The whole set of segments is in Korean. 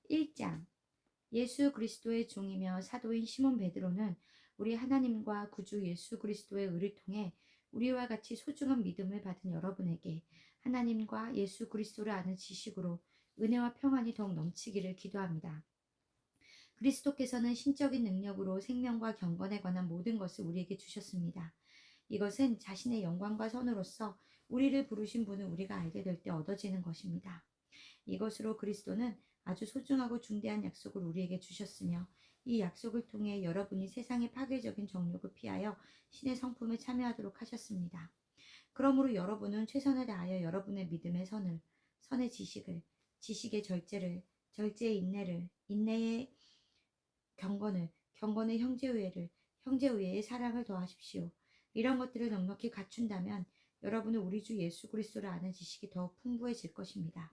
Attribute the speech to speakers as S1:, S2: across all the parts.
S1: 1장. 예수 그리스도의 종이며 사도인 시몬 베드로는 우리 하나님과 구주 예수 그리스도의 의를 통해 우리와 같이 소중한 믿음을 받은 여러분에게 하나님과 예수 그리스도를 아는 지식으로 은혜와 평안이 더욱 넘치기를 기도합니다. 그리스도께서는 신적인 능력으로 생명과 경건에 관한 모든 것을 우리에게 주셨습니다. 이것은 자신의 영광과 선으로서 우리를 부르신 분을 우리가 알게 될 때 얻어지는 것입니다. 이것으로 그리스도는 아주 소중하고 중대한 약속을 우리에게 주셨으며 이 약속을 통해 여러분이 세상의 파괴적인 정욕을 피하여 신의 성품에 참여하도록 하셨습니다. 그러므로 여러분은 최선을 다하여 여러분의 믿음의 선을, 선의 지식을, 지식의 절제를, 절제의 인내를, 인내의 경건을, 경건의 형제우애를, 형제우애의 사랑을 더하십시오. 이런 것들을 넉넉히 갖춘다면 여러분은 우리 주 예수 그리스도를 아는 지식이 더욱 풍부해질 것입니다.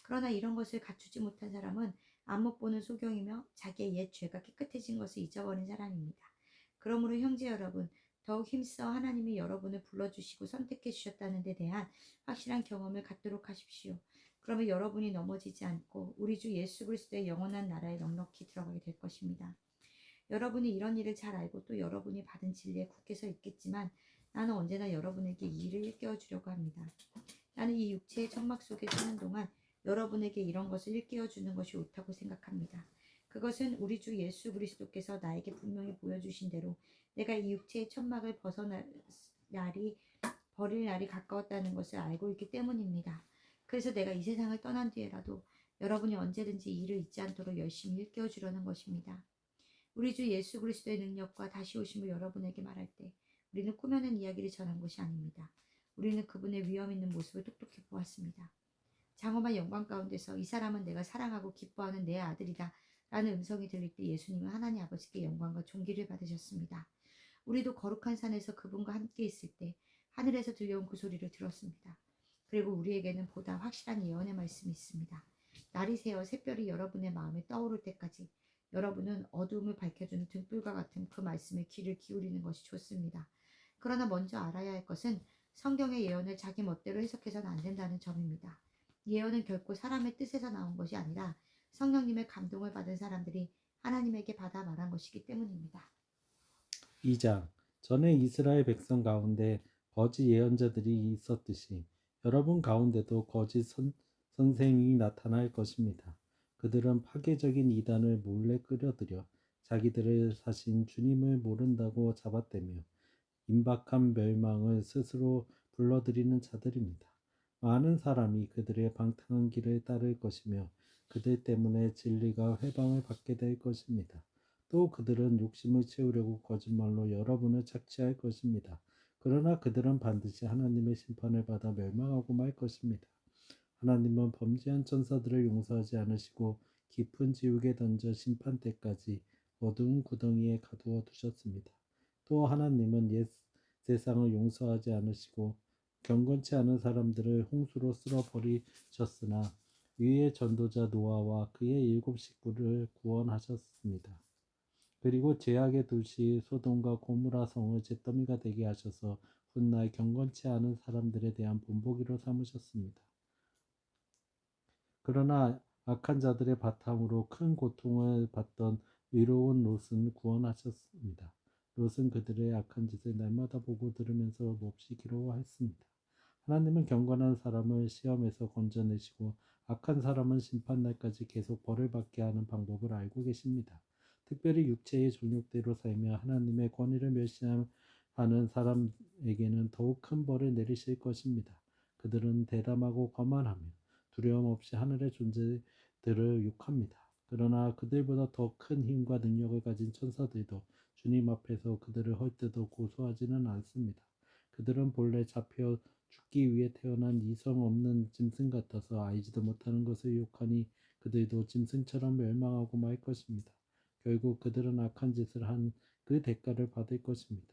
S1: 그러나 이런 것을 갖추지 못한 사람은 안못 보는 소경이며 자기의 옛 죄가 깨끗해진 것을 잊어버린 사람입니다. 그러므로 형제 여러분, 더욱 힘써 하나님이 여러분을 불러주시고 선택해 주셨다는 데 대한 확실한 경험을 갖도록 하십시오. 그러면 여러분이 넘어지지 않고 우리 주 예수 그리스도의 영원한 나라에 넉넉히 들어가게 될 것입니다. 여러분이 이런 일을 잘 알고 또 여러분이 받은 진리에 굳게 서 있겠지만 나는 언제나 여러분에게 이 일을 일깨워 주려고 합니다. 나는 이 육체의 천막 속에 사는 동안 여러분에게 이런 것을 일깨워 주는 것이 옳다고 생각합니다. 그것은 우리 주 예수 그리스도께서 나에게 분명히 보여주신 대로 내가 이 육체의 천막을 버릴 날이 가까웠다는 것을 알고 있기 때문입니다. 그래서 내가 이 세상을 떠난 뒤에라도 여러분이 언제든지 이 일을 잊지 않도록 열심히 일깨워 주려는 것입니다. 우리 주 예수 그리스도의 능력과 다시 오심을 여러분에게 말할 때 우리는 꾸며낸 이야기를 전한 것이 아닙니다. 우리는 그분의 위험 있는 모습을 똑똑히 보았습니다. 장엄한 영광 가운데서 이 사람은 내가 사랑하고 기뻐하는 내 아들이다 라는 음성이 들릴 때 예수님은 하나님 아버지께 영광과 존귀를 받으셨습니다. 우리도 거룩한 산에서 그분과 함께 있을 때 하늘에서 들려온 그 소리를 들었습니다. 그리고 우리에게는 보다 확실한 예언의 말씀이 있습니다. 날이 새어 샛별이 여러분의 마음에 떠오를 때까지 여러분은 어두움을 밝혀주는 등불과 같은 그 말씀에 귀를 기울이는 것이 좋습니다. 그러나 먼저 알아야 할 것은 성경의 예언을 자기 멋대로 해석해서는 안 된다는 점입니다. 예언은 결코 사람의 뜻에서 나온 것이 아니라 성령님의 감동을 받은 사람들이 하나님에게 받아 말한 것이기 때문입니다.
S2: 2장. 전에 이스라엘 백성 가운데 거짓 예언자들이 있었듯이 여러분 가운데도 거짓 선생이 나타날 것입니다. 그들은 파괴적인 이단을 몰래 끌어들여 자기들을 사신 주님을 모른다고 잡아떼며 임박한 멸망을 스스로 불러들이는 자들입니다. 많은 사람이 그들의 방탕한 길을 따를 것이며 그들 때문에 진리가 회방을 받게 될 것입니다. 또 그들은 욕심을 채우려고 거짓말로 여러분을 착취할 것입니다. 그러나 그들은 반드시 하나님의 심판을 받아 멸망하고 말 것입니다. 하나님은 범죄한 천사들을 용서하지 않으시고 깊은 지옥에 던져 심판 때까지 어두운 구덩이에 가두어 두셨습니다. 또 하나님은 옛 세상을 용서하지 않으시고 경건치 않은 사람들을 홍수로 쓸어 버리셨으나 위의 전도자 노아와 그의 7 식구를 구원하셨습니다. 그리고 죄악의 도시 소돔과 고무라 성을 잿더미가 되게 하셔서 훗날 경건치 않은 사람들에 대한 본보기로 삼으셨습니다. 그러나 악한 자들의 바탕으로 큰 고통을 받던 의로운 롯은 구원하셨습니다. 롯은 그들의 악한 짓을 날마다 보고 들으면서 몹시 괴로워했습니다. 하나님은 경건한 사람을 시험에서 건져내시고 악한 사람은 심판날까지 계속 벌을 받게 하는 방법을 알고 계십니다. 특별히 육체의 정욕대로 살며 하나님의 권위를 멸시하는 사람에게는 더욱 큰 벌을 내리실 것입니다. 그들은 대담하고 거만하며 두려움 없이 하늘의 존재들을 욕합니다. 그러나 그들보다 더 큰 힘과 능력을 가진 천사들도 주님 앞에서 그들을 헐뜯어 고소하지는 않습니다. 그들은 본래 잡혀 죽기 위해 태어난 이성 없는 짐승 같아서 알지도 못하는 것을 욕하니 그들도 짐승처럼 멸망하고 말 것입니다. 결국 그들은 악한 짓을 한 그 대가를 받을 것입니다.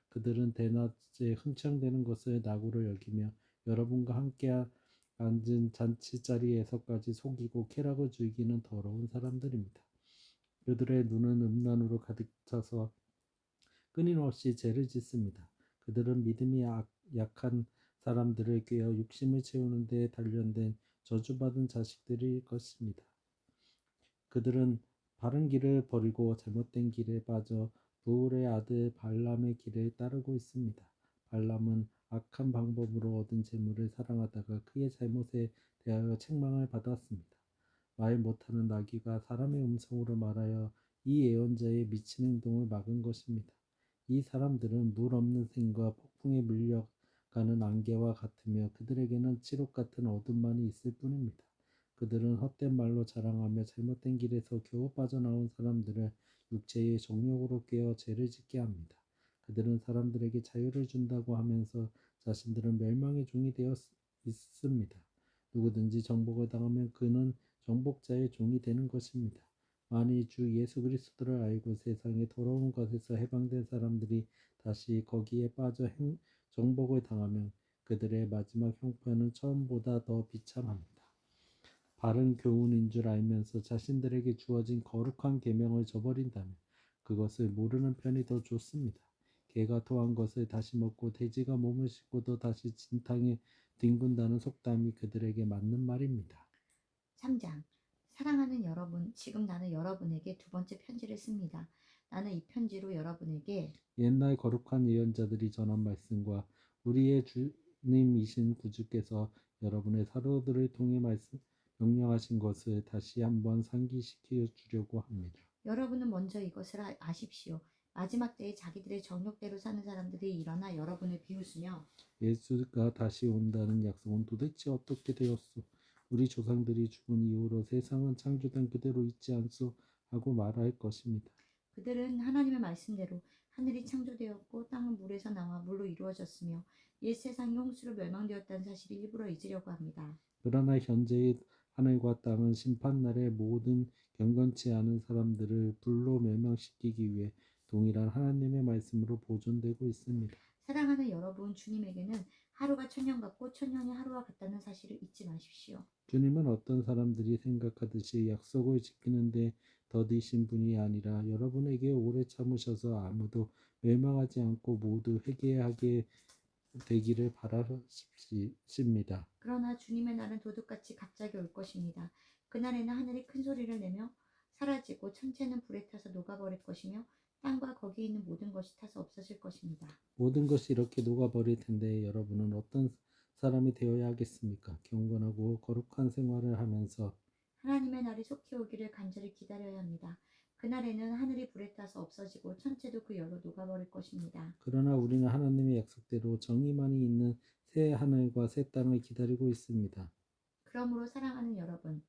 S2: 그들은 대낮에 흥청대는 것을 낙으로 여기며 여러분과 함께 앉은 잔치자리에서까지 속이고 쾌락을 즐기는 더러운 사람들입니다. 그들의 눈은 음란으로 가득 차서 끊임없이 죄를 짓습니다. 그들은 믿음이 약한 사람들을 꾀어 욕심을 채우는 데 단련된 저주받은 자식들일 것입니다. 그들은 바른 길을 버리고 잘못된 길에 빠져 부올의 아들 발람의 길을 따르고 있습니다. 발람은 악한 방법으로 얻은 재물을 사랑하다가 그의 잘못에 대하여 책망을 받았습니다. 말 못하는 나귀가 사람의 음성으로 말하여 이 예언자의 미친 행동을 막은 것입니다. 이 사람들은 물 없는 샘과 폭풍에 밀려가는 안개와 같으며 그들에게는 칠흑 같은 어둠만이 있을 뿐입니다. 그들은 헛된 말로 자랑하며 잘못된 길에서 겨우 빠져나온 사람들을 육체의 정욕으로 깨어 죄를 짓게 합니다. 그들은 사람들에게 자유를 준다고 하면서 자신들은 멸망의 종이 되어 있습니다. 누구든지 정복을 당하면 그는 정복자의 종이 되는 것입니다. 만일 주 예수 그리스도를 알고 세상의 더러운 것에서 해방된 사람들이 다시 거기에 빠져 정복을 당하면 그들의 마지막 형편은 처음보다 더 비참합니다. 바른 교훈인 줄 알면서 자신들에게 주어진 거룩한 계명을 저버린다면 그것을 모르는 편이 더 좋습니다. 개가 토한 것을 다시 먹고 돼지가 몸을 씻고도 다시 진탕에 뒹군다는 속담이 그들에게 맞는 말입니다.
S1: 3장. 사랑하는 여러분, 지금 나는 여러분에게 두 번째 편지를 씁니다. 나는 이 편지로 여러분에게
S2: 옛날 거룩한 예언자들이 전한 말씀과 우리의 주님이신 구주께서 여러분의 사도들을 통해 명령하신 것을 다시 한번 상기시켜 주려고 합니다.
S1: 여러분은 먼저 이것을 아십시오. 마지막 때에 자기들의 정욕대로 사는 사람들이 일어나 여러분을 비웃으며
S2: 예수가 다시 온다는 약속은 도대체 어떻게 되었소? 우리 조상들이 죽은 이후로 세상은 창조된 그대로 있지 않소? 하고 말할 것입니다.
S1: 그들은 하나님의 말씀대로 하늘이 창조되었고 땅은 물에서 나와 물로 이루어졌으며 옛 세상이 홍수로 멸망되었다는 사실을 일부러 잊으려고 합니다.
S2: 그러나 현재의 하늘과 땅은 심판날에 모든 경건치 않은 사람들을 불로 멸망시키기 위해 동일한 하나님의 말씀으로 보존되고 있습니다.
S1: 사랑하는 여러분, 주님에게는 하루가 천년 같고 천년이 하루와 같다는 사실을 잊지 마십시오.
S2: 주님은 어떤 사람들이 생각하듯이 약속을 지키는데 더디신 분이 아니라 여러분에게 오래 참으셔서 아무도 멸망하지 않고 모두 회개하게 되기를 바라십니다.
S1: 그러나 주님의 날은 도둑같이 갑자기 올 것입니다. 그날에는 하늘이 큰 소리를 내며 사라지고 천체는 불에 타서 녹아버릴 것이며 땅과 거기에 있는 모든 것이 타서 없어질 것입니다.
S2: 모든 것이 이렇게 녹아버릴 텐데 여러분은 어떤 사람이 되어야 하겠습니까? 경건하고 거룩한 생활을 하면서
S1: 하나님의 날이 속히 오기를 간절히 기다려야 합니다. 그날에는 하늘이 불에 타서 없어지고 천체도 그 열로 녹아버릴 것입니다.
S2: 그러나 우리는 하나님의 약속대로 정의만이 있는 새 하늘과 새 땅을 기다리고 있습니다.
S1: 그러므로 사랑하는 여러분,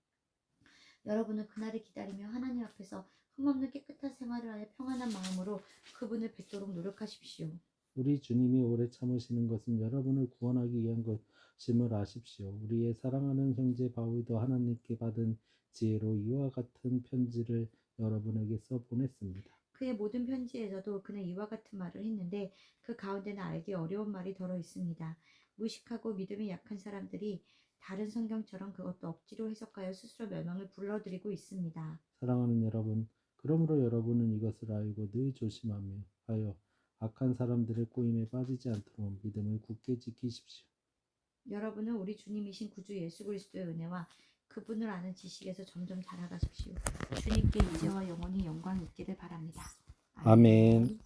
S1: 여러분은 그날을 기다리며 하나님 앞에서 흠없는 깨끗한 생활을 하여 평안한 마음으로 그분을 뵙도록 노력하십시오.
S2: 우리 주님이 오래 참으시는 것은 여러분을 구원하기 위한 것임을 아십시오. 우리의 사랑하는 형제 바울도 하나님께 받은 지혜로 이와 같은 편지를 여러분에게 써 보냈습니다.
S1: 그의 모든 편지에서도 그는 이와 같은 말을 했는데 그 가운데는 알기 어려운 말이 들어 있습니다. 무식하고 믿음이 약한 사람들이 다른 성경처럼 그것도 억지로 해석하여 스스로 멸망을 불러들이고 있습니다.
S2: 사랑하는 여러분, 그러므로 여러분은 이것을 알고 늘 조심하며 하여 악한 사람들의 꼬임에 빠지지 않도록 믿음을 굳게 지키십시오.
S1: 여러분은 우리 주님이신 구주 예수 그리스도의 은혜와 그분을 아는 지식에서 점점 자라가십시오. 주님께 이제와 영원히 영광이 있기를 바랍니다.
S2: 아멘.